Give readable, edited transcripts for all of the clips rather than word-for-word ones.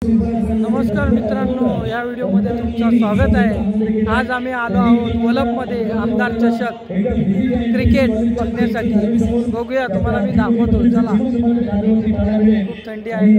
नमस्कार मित्रांनो, या व्हिडिओमध्ये तुमचं स्वागत आहे। आज आम्ही आलो आहोत वलभमध्ये आमदार चषक क्रिकेट बघण्यासाठी। बघूया, तुम्हाला मी दाखवतो, चला। खूप थंडी आहे,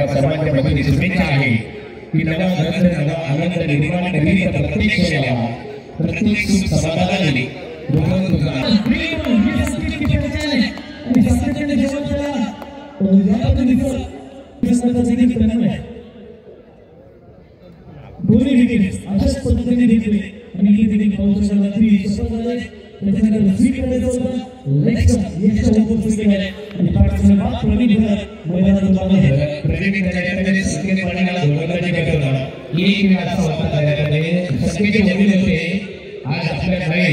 सर्वांच्या मदतीने शुभेच्छा आहे की नवा आनंद निर्माण करीत प्रत्येक क्षणाला प्रत्येक सुख समाधानाने आज आपल्याकडे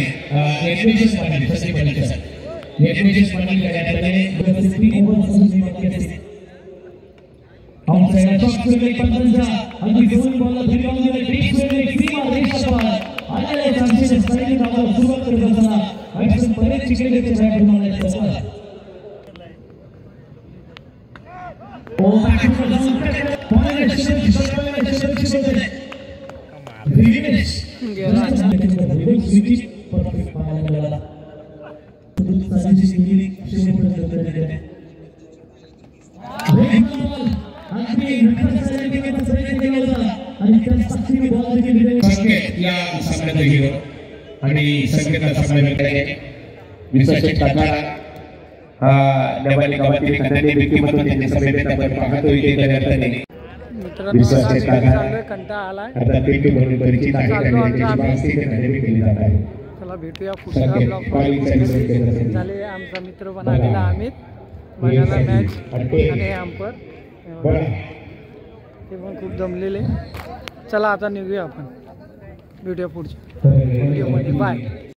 आणि संकेताचा सामना विशेष डबल गावातील एखाद्या व्यक्तिमत्व त्यांच्या सभेत आपण पाहतो इथे त्या अर्थाने आता पेटू म्हणून परिचित आहे आणि त्याची वास्ती त्यांनी केली जात आहे। चला भेटूया पुढच्या ब्लॉगमध्ये। झाले आमचा मित्र पण आलेला अमित बघायला मॅच आणि अंपर ते पण खूप जमलेले। चला आता निघूया आपण, भेटूया पुढच्या व्हिडिओमध्ये। बाय।